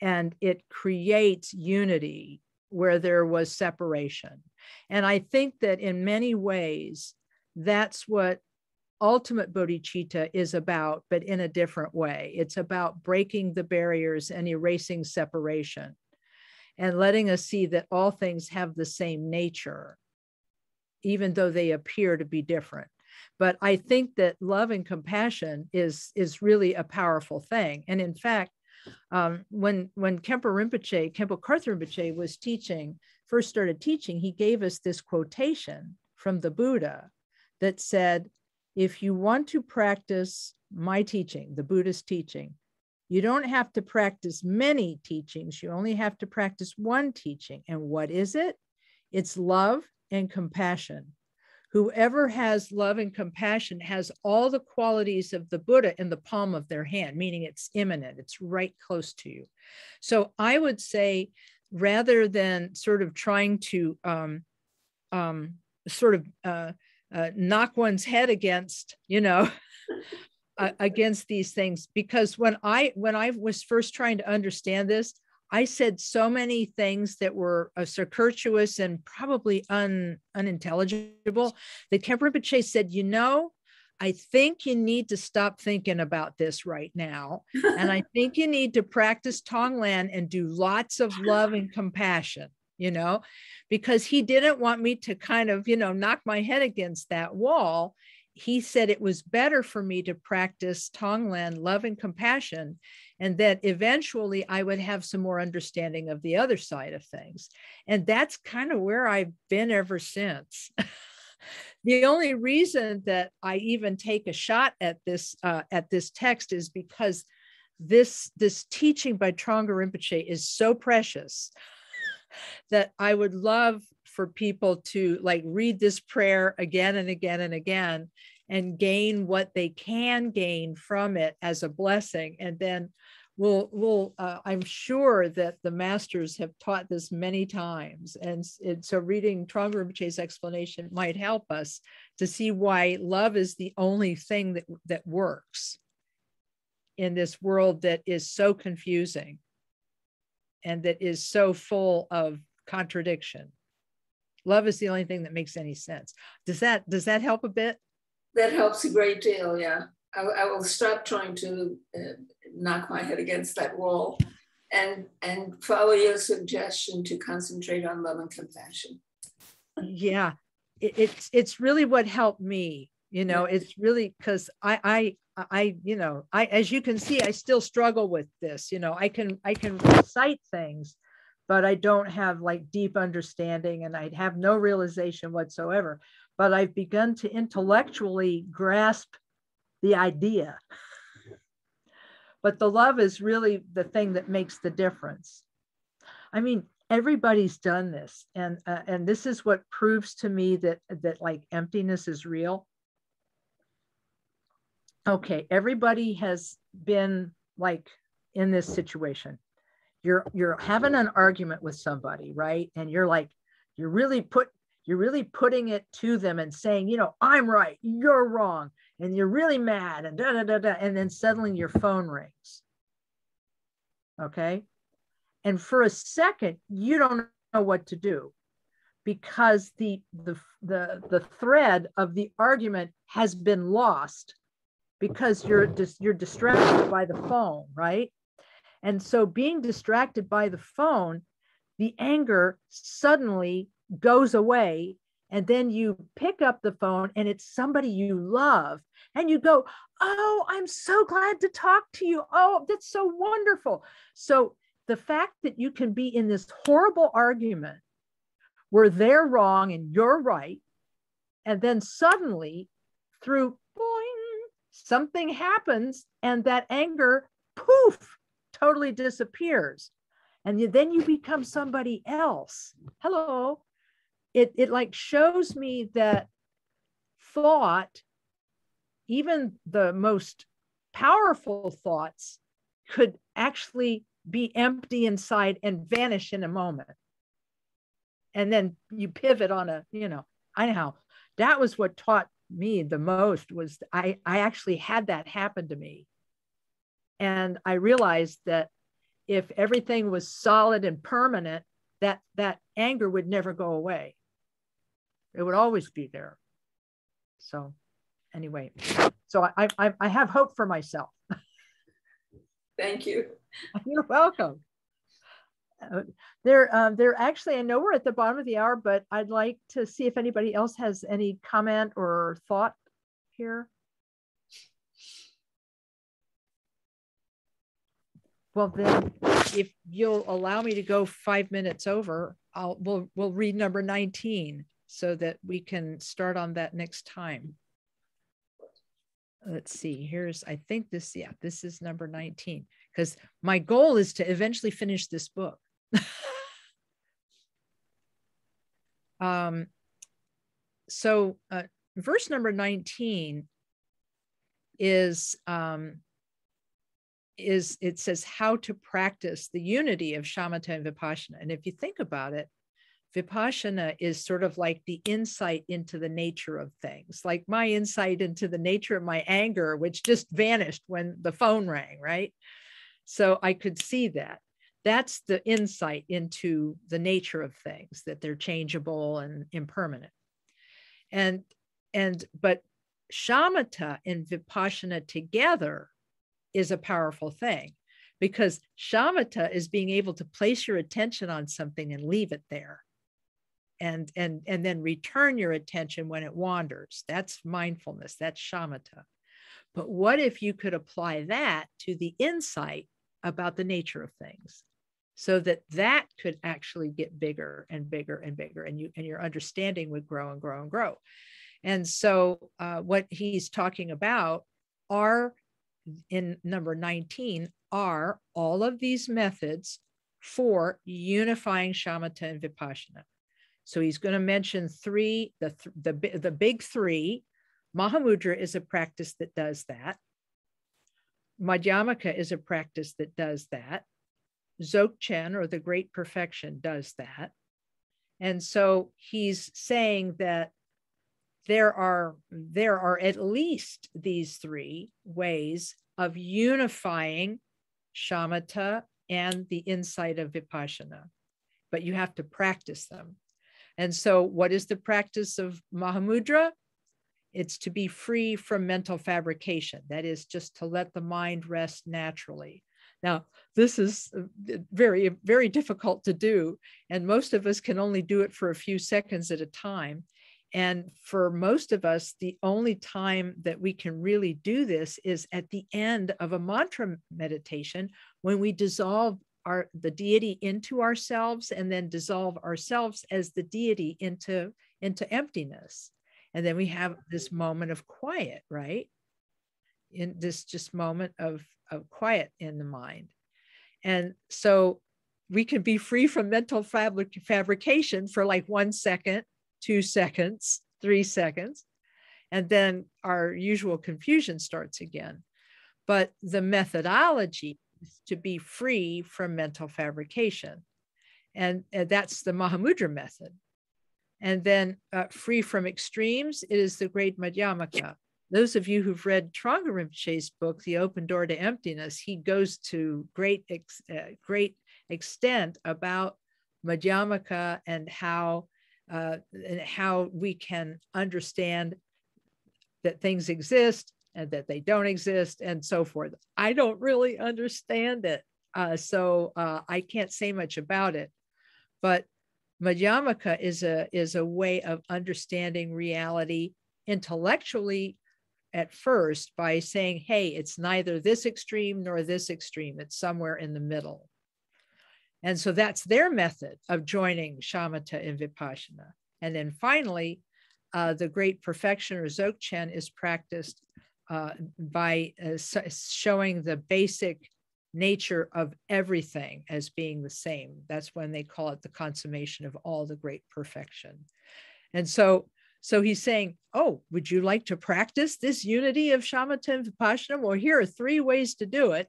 and it creates unity where there was separation. And I think that in many ways, that's what ultimate bodhicitta is about, but in a different way. It's about breaking the barriers and erasing separation, and letting us see that all things have the same nature, even though they appear to be different. But I think that love and compassion is really a powerful thing. And in fact, when Khenpo Karthar Rinpoche was first started teaching, he gave us this quotation from the Buddha that said, if you want to practice my teaching, the Buddhist teaching, you don't have to practice many teachings. You only have to practice one teaching. And what is it? It's love and compassion. Whoever has love and compassion has all the qualities of the Buddha in the palm of their hand, meaning it's immanent, it's right close to you. So I would say, rather than sort of trying to knock one's head against, against these things, because when I was first trying to understand this, I said so many things that were circuitous and probably unintelligible that Khenpo Rinpoche said, I think you need to stop thinking about this right now. And I think you need to practice Tonglen and do lots of love and compassion, because he didn't want me to kind of, knock my head against that wall. He said it was better for me to practice Tonglen, love and compassion, and that eventually I would have some more understanding of the other side of things. And that's kind of where I've been ever since. The only reason that I even take a shot at this text is because this teaching by Trungpa Rinpoche is so precious that I would love for people to read this prayer again and again and again and gain what they can gain from it as a blessing. And then I'm sure that the masters have taught this many times. And so reading Trungpa Rinpoche's explanation might help us to see why love is the only thing that works in this world that is so confusing and that is so full of contradiction. Love is the only thing that makes any sense. Does that help a bit? That helps a great deal, yeah. I will stop trying to knock my head against that wall and follow your suggestion to concentrate on love and compassion. Yeah, it's really what helped me. It's really because I as you can see, I still struggle with this. I can recite things, but I don't have deep understanding, and I have no realization whatsoever. But I've begun to intellectually grasp the idea. But the love is really the thing that makes the difference. I mean, everybody's done this, and this is what proves to me that emptiness is real. Okay, everybody has been in this situation. You're having an argument with somebody, right? And you're really putting it to them and saying, I'm right, you're wrong, and you're really mad, and and then suddenly your phone rings. Okay, and for a second you don't know what to do, because the thread of the argument has been lost because you're distracted by the phone, right? And so being distracted by the phone, the anger suddenly goes away, and then you pick up the phone and it's somebody you love, and you go, oh, I'm so glad to talk to you. Oh, that's so wonderful. So the fact that you can be in this horrible argument where they're wrong and you're right, and then suddenly through boing, something happens and that anger, poof, totally disappears. And then you become somebody else. Hello. It shows me that thought, even the most powerful thoughts, could actually be empty inside and vanish in a moment. And then you pivot on anyhow, that was what taught me the most. Was I actually had that happen to me. And I realized that if everything was solid and permanent, that anger would never go away. It would always be there. So anyway, so I have hope for myself. Thank you. You're welcome. They're actually, I know we're at the bottom of the hour, but I'd like to see if anybody else has any comment or thought here? Well, then, if you'll allow me to go 5 minutes over, we'll read number 19 so that we can start on that next time. Let's see, I think this is number 19, because my goal is to eventually finish this book. So verse number 19 is it says how to practice the unity of Shamatha and Vipassana. And if you think about it, Vipassana is sort of like the insight into the nature of things, like my insight into the nature of my anger, which just vanished when the phone rang, right? So I could see that. That's the insight into the nature of things, that they're changeable and impermanent. But Shamatha and Vipassana together is a powerful thing, because Shamatha is being able to place your attention on something and leave it there, and then return your attention when it wanders. That's mindfulness. That's Shamatha. But what if you could apply that to the insight about the nature of things, so that could actually get bigger and bigger and bigger, and your understanding would grow and grow and grow. And so what he's talking about are, in number 19, are all of these methods for unifying Shamatha and Vipassana. So he's going to mention three, the big three. Mahamudra is a practice that does that. Madhyamaka is a practice that does that. Dzogchen, or the Great Perfection, does that. And so he's saying that there are at least these three ways of unifying Shamatha and the insight of Vipassana, but you have to practice them. And so what is the practice of Mahamudra? It's to be free from mental fabrication. That is, just to let the mind rest naturally. Now, this is very, very difficult to do, and most of us can only do it for a few seconds at a time. And for most of us, the only time that we can really do this is at the end of a mantra meditation, when we dissolve the deity into ourselves, and then dissolve ourselves as the deity into emptiness. And then we have this moment of quiet, right? In this just moment of quiet in the mind. And so we can be free from mental fabrication for like 1 second, 2 seconds, 3 seconds, and then our usual confusion starts again. But the methodology is to be free from mental fabrication. And that's the Mahamudra method. And then free from extremes, it is the great Madhyamaka. Those of you who've read Trungpa Rinpoche's book, The Open Door to Emptiness, he goes to great extent about Madhyamaka and how we can understand that things exist and that they don't exist and so forth. I don't really understand it, so I can't say much about it. But Madhyamaka is a way of understanding reality intellectually at first, by saying, hey, it's neither this extreme nor this extreme. It's somewhere in the middle. And so that's their method of joining Shamatha and Vipassana. And then finally, the Great Perfection, or Dzogchen, is practiced by showing the basic nature of everything as being the same. That's when they call it the consummation of all the great perfection. And so he's saying, oh, would you like to practice this unity of Shamatha and Vipassana? Well, here are 3 ways to do it.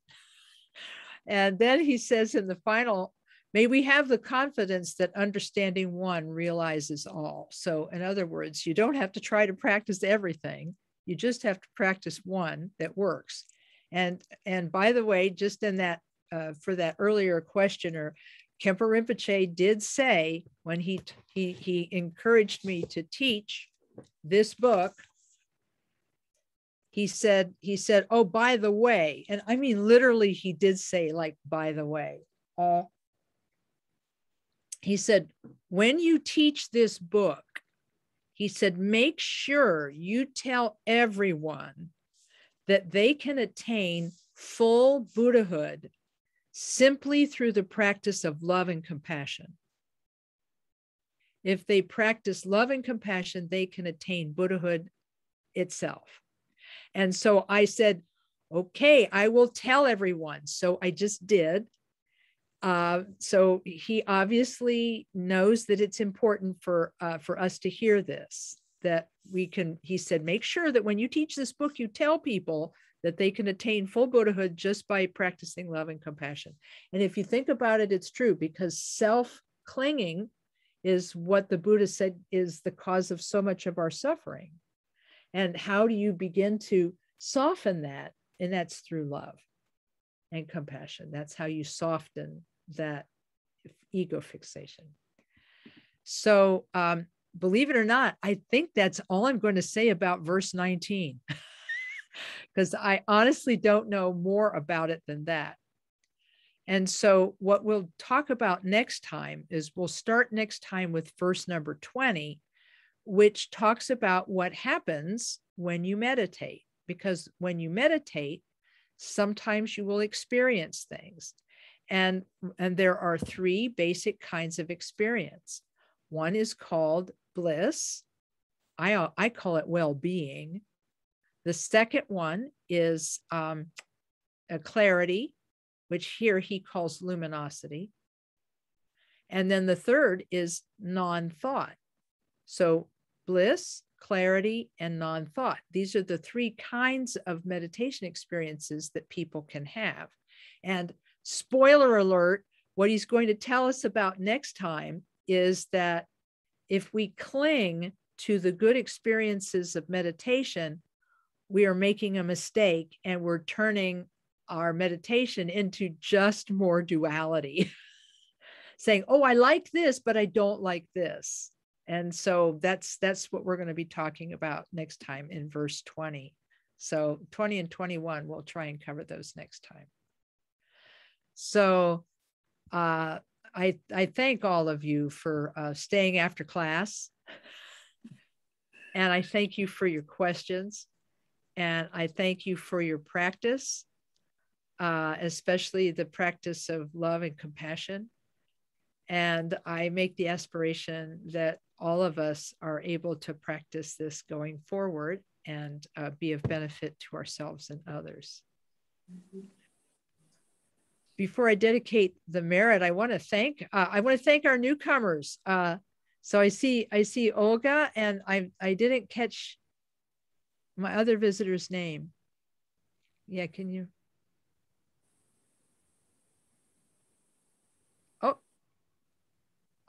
And then he says in the final, may we have the confidence that understanding one realizes all. So in other words, you don't have to try to practice everything. You just have to practice one that works. And by the way, just in that, for that earlier questioner, Khenpo Rinpoche did say, when he encouraged me to teach this book, he said, oh, by the way, and I mean, literally, he did say, like, by the way, he said, when you teach this book, He said, make sure you tell everyone that they can attain full Buddhahood simply through the practice of love and compassion. If they practice love and compassion, they can attain Buddhahood itself. And so I said, okay, I will tell everyone. So I just did. So he obviously knows that it's important for us to hear this, that we can, he said, make sure that when you teach this book, you tell people that they can attain full Buddhahood just by practicing love and compassion. And if you think about it, it's true, because self-clinging is what the Buddha said is the cause of so much of our suffering. And how do you begin to soften that? And that's through love and compassion. That's how you soften that ego fixation. So believe it or not, I think that's all I'm going to say about verse 19, because I honestly don't know more about it than that. And so what we'll talk about next time is we'll start next time with verse number 20, which talks about what happens when you meditate. Because when you meditate, sometimes you will experience things. And there are three basic kinds of experience. One is called bliss. I call it well-being. The second one is a clarity, which here he calls luminosity. And then the third is non-thought. So bliss, clarity, and non-thought. These are the three kinds of meditation experiences that people can have. And spoiler alert, what he's going to tell us about next time is that if we cling to the good experiences of meditation, we are making a mistake and we're turning our meditation into just more duality, saying, oh, I like this, but I don't like this. And so that's what we're going to be talking about next time in verse 20. So 20 and 21, we'll try and cover those next time. So I thank all of you for staying after class. And I thank you for your questions. And I thank you for your practice, especially the practice of love and compassion. And I make the aspiration that all of us are able to practice this going forward and be of benefit to ourselves and others. Before I dedicate the merit, I want to thank our newcomers. So I see Olga, and I didn't catch my other visitor's name. Yeah, can you?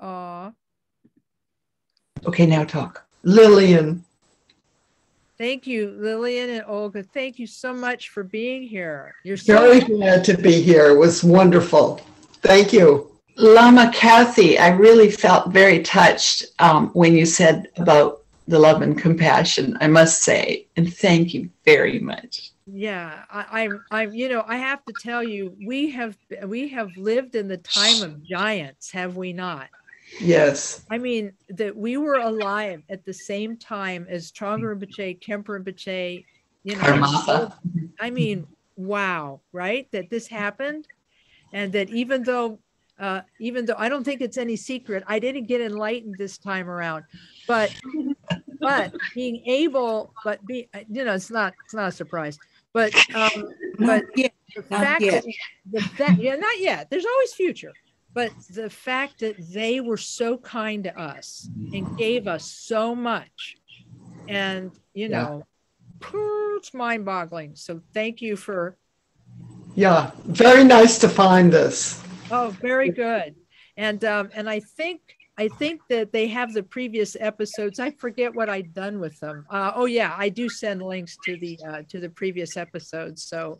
Oh. Okay, now talk. Lillian. Thank you, Lillian and Olga. Thank you so much for being here. You're so very glad to be here. It was wonderful. Thank you. Lama Kathy, I really felt very touched when you said about the love and compassion, I must say, and thank you very much. Yeah, I'm I have to tell you, we have lived in the time of giants, have we not? Yes. I mean, that we were alive at the same time as Trungpa Rinpoche, Khenpo Rinpoche, Shamatha. I mean, wow, right? That this happened. And that even though I don't think it's any secret, I didn't get enlightened this time around, but being able, it's not a surprise, but the fact that not yet, there's always future. But the fact that they were so kind to us and gave us so much, and it's mind-boggling. So thank you for. Yeah, very nice to find this. Oh, very good. And I think that they have the previous episodes. I forget what I'd done with them. Oh yeah, I do send links to the previous episodes. So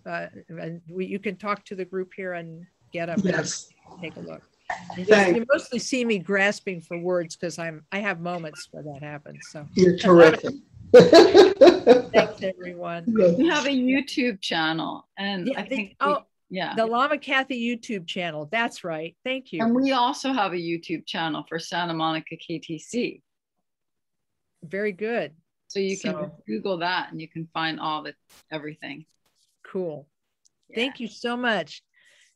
you can talk to the group here and get them. Yes. Take a look. You mostly see me grasping for words because I have moments where that happens. So you're terrific. Thanks, everyone. You have a YouTube channel, and yeah, I think the Lama Kathy YouTube channel. That's right. Thank you. And we also have a YouTube channel for Santa Monica KTC. Very good. So you can Google that and you can find all the everything. Cool. Yeah. Thank you so much.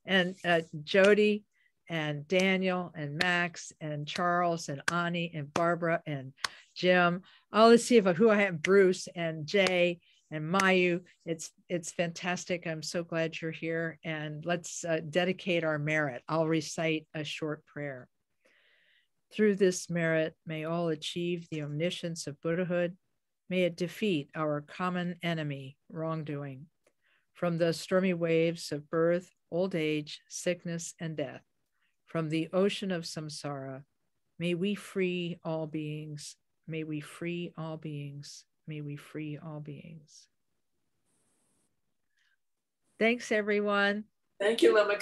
And Jody and Daniel and Max and Charles and Ani and Barbara and Jim. Oh, let's see who I have. Bruce and Jay and Mayu. It's fantastic. I'm so glad you're here. And let's dedicate our merit. I'll recite a short prayer. Through this merit, may all achieve the omniscience of Buddhahood. May it defeat our common enemy, wrongdoing. From the stormy waves of birth, old age, sickness, and death, from the ocean of samsara, may we free all beings. May we free all beings. May we free all beings. Thanks, everyone. Thank you, Lama.